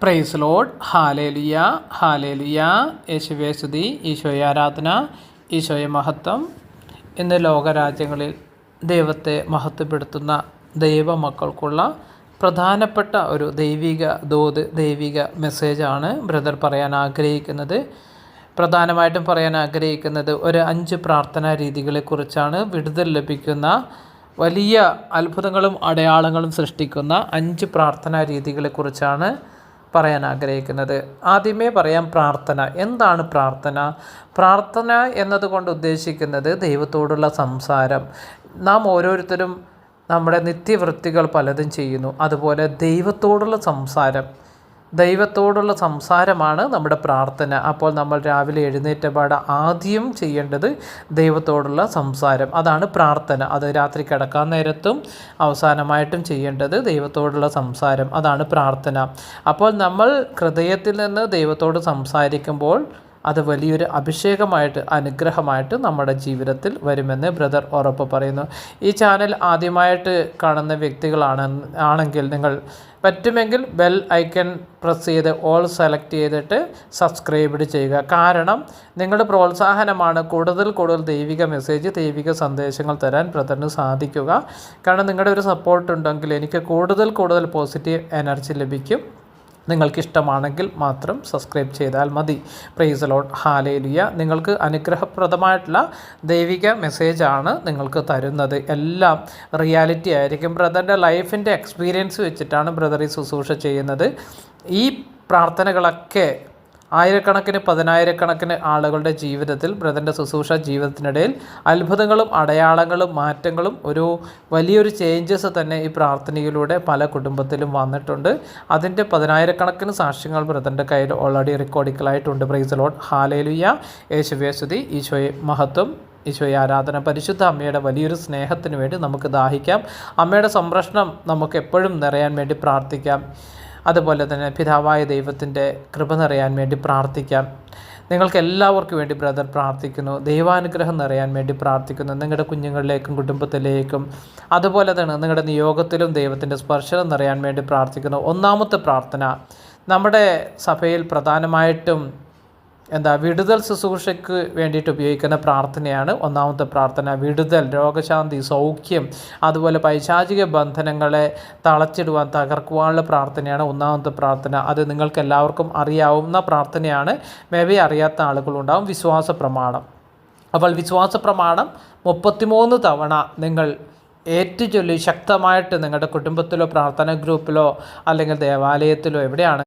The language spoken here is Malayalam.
Price load. Hallelujah, hallelujah. യേശുവേ സ്തുതി, ഈശോയെ ആരാധന, ഈശോയെ മഹത്വം. ഇന്ന് ലോകരാജ്യങ്ങളിൽ ദൈവത്തെ മഹത്വപ്പെടുത്തുന്ന ദൈവമക്കൾക്കുള്ള പ്രധാനപ്പെട്ട ഒരു ദൈവിക ദൂത്, ദൈവിക മെസ്സേജാണ് ബ്രദർ പറയാൻ ആഗ്രഹിക്കുന്നത്. പ്രധാനമായിട്ടും പറയാൻ ആഗ്രഹിക്കുന്നത് ഒരു 5 പ്രാർത്ഥനാ രീതികളെക്കുറിച്ചാണ്. വിടുതൽ ലഭിക്കുന്ന, വലിയ അത്ഭുതങ്ങളും അടയാളങ്ങളും സൃഷ്ടിക്കുന്ന 5 പ്രാർത്ഥനാ രീതികളെക്കുറിച്ചാണ് പറയാൻ ആഗ്രഹിക്കുന്നത്. ആദ്യമേ പറയാം പ്രാർത്ഥന. എന്താണ് പ്രാർത്ഥന? പ്രാർത്ഥന എന്നതുകൊണ്ട് ഉദ്ദേശിക്കുന്നത് ദൈവത്തോടുള്ള സംസാരം. നാം ഓരോരുത്തരും നമ്മുടെ നിത്യവൃത്തികൾ പലതും ചെയ്യുന്നു. അതുപോലെ ദൈവത്തോടുള്ള സംസാരമാണ് നമ്മുടെ പ്രാർത്ഥന. അപ്പോൾ നമ്മൾ രാവിലെ എഴുന്നേറ്റപാട് ആദ്യം ചെയ്യേണ്ടത് ദൈവത്തോടുള്ള സംസാരം, അതാണ് പ്രാർത്ഥന. അത് രാത്രി കിടക്കാൻ നേരത്തും അവസാനമായിട്ടും ചെയ്യേണ്ടത് ദൈവത്തോടുള്ള സംസാരം, അതാണ് പ്രാർത്ഥന. അപ്പോൾ നമ്മൾ ഹൃദയത്തിൽ നിന്ന് ദൈവത്തോട് സംസാരിക്കുമ്പോൾ അത് വലിയൊരു അഭിഷേകമായിട്ട്, അനുഗ്രഹമായിട്ട് നമ്മുടെ ജീവിതത്തിൽ വരുമെന്ന് ബ്രദർ ഉറപ്പ് പറയുന്നു. ഈ ചാനൽ ആദ്യമായിട്ട് കാണുന്ന വ്യക്തികളാണെങ്കിൽ നിങ്ങൾ പറ്റുമെങ്കിൽ ബെൽ ഐക്കൺ പ്രസ് ചെയ്ത് ഓൾ സെലക്ട് ചെയ്തിട്ട് സബ്സ്ക്രൈബ് ചെയ്യുക. കാരണം നിങ്ങളുടെ പ്രോത്സാഹനമാണ് കൂടുതൽ ദൈവിക മെസ്സേജ്, ദൈവിക സന്ദേശങ്ങൾ തരാൻ ബ്രദറിന് സാധിക്കുക. കാരണം നിങ്ങളുടെ ഒരു സപ്പോർട്ട് ഉണ്ടെങ്കിൽ എനിക്ക് കൂടുതൽ പോസിറ്റീവ് എനർജി ലഭിക്കും. നിങ്ങൾക്കിഷ്ടമാണെങ്കിൽ മാത്രം സബ്സ്ക്രൈബ് ചെയ്താൽ മതി. Praise Lord, hallelujah. നിങ്ങൾക്ക് അനുഗ്രഹപ്രദമായിട്ടുള്ള ദൈവിക മെസ്സേജാണ് നിങ്ങൾക്ക് തരുന്നത്. എല്ലാം റിയാലിറ്റി ആയിരിക്കും. ബ്രദറിൻ്റെ ലൈഫിൻ്റെ എക്സ്പീരിയൻസ് വെച്ചിട്ടാണ് ബ്രദർ ഈ ശുശ്രൂഷ ചെയ്യുന്നത്. ഈ പ്രാർത്ഥനകളൊക്കെ ആയിരക്കണക്കിന്, പതിനായിരക്കണക്കിന് ആളുകളുടെ ജീവിതത്തിൽ, ബ്രദറിൻ്റെ ശുശ്രൂഷ ജീവിതത്തിനിടയിൽ അത്ഭുതങ്ങളും അടയാളങ്ങളും മാറ്റങ്ങളും വലിയൊരു ചേഞ്ചസ് തന്നെ ഈ പ്രാർത്ഥനയിലൂടെ പല കുടുംബത്തിലും വന്നിട്ടുണ്ട്. അതിൻ്റെ പതിനായിരക്കണക്കിന് സാക്ഷ്യങ്ങൾ ബ്രദറിൻ്റെ കയ്യിൽ ഓൾറെഡി റെക്കോർഡിക്കലായിട്ടുണ്ട്. Praise Lord, hallelujah. യേശുവേ സ്തുതി, ഈശോയെ മഹത്വം, ഈശോയെ ആരാധന. പരിശുദ്ധ അമ്മയുടെ വലിയൊരു സ്നേഹത്തിന് വേണ്ടി നമുക്ക് ദാഹിക്കാം. അമ്മയുടെ സംരക്ഷണം നമുക്ക് എപ്പോഴും നിറയാൻ വേണ്ടി പ്രാർത്ഥിക്കാം. അതുപോലെ തന്നെ പിതാവായ ദൈവത്തിൻ്റെ കൃപ നിറയാൻ വേണ്ടി പ്രാർത്ഥിക്കാം. നിങ്ങൾക്ക് എല്ലാവർക്കും വേണ്ടി ബ്രദർ പ്രാർത്ഥിക്കുന്നു. ദൈവാനുഗ്രഹം നിറയാൻ വേണ്ടി പ്രാർത്ഥിക്കുന്നു. നിങ്ങളുടെ കുഞ്ഞുങ്ങളിലേക്കും കുടുംബത്തിലേക്കും അതുപോലെ തന്നെ നിങ്ങളുടെ നിയോഗത്തിലും ദൈവത്തിൻ്റെ സ്പർശനം നിറയാൻ വേണ്ടി പ്രാർത്ഥിക്കുന്നു. ഒന്നാമത്തെ പ്രാർത്ഥന നമ്മുടെ സഭയിൽ പ്രധാനമായിട്ടും വിടുതൽ ശുശ്രൂഷയ്ക്ക് വേണ്ടിയിട്ട് ഉപയോഗിക്കുന്ന പ്രാർത്ഥനയാണ് ഒന്നാമത്തെ പ്രാർത്ഥന. വിടുതൽ, രോഗശാന്തി, സൗഖ്യം, അതുപോലെ പൈശാചിക ബന്ധനങ്ങളെ തകർക്കുവാനുള്ള പ്രാർത്ഥനയാണ് ഒന്നാമത്തെ പ്രാർത്ഥന. അത് നിങ്ങൾക്ക് എല്ലാവർക്കും അറിയാവുന്ന പ്രാർത്ഥനയാണ്. മേ ബി അറിയാത്ത ആളുകളുണ്ടാവും. വിശ്വാസ പ്രമാണം. അപ്പോൾ വിശ്വാസ പ്രമാണം 33 തവണ നിങ്ങൾ ഏറ്റുചൊല്ലി ശക്തമായിട്ട് നിങ്ങളുടെ കുടുംബത്തിലോ പ്രാർത്ഥനാ ഗ്രൂപ്പിലോ അല്ലെങ്കിൽ ദേവാലയത്തിലോ എവിടെയാണ്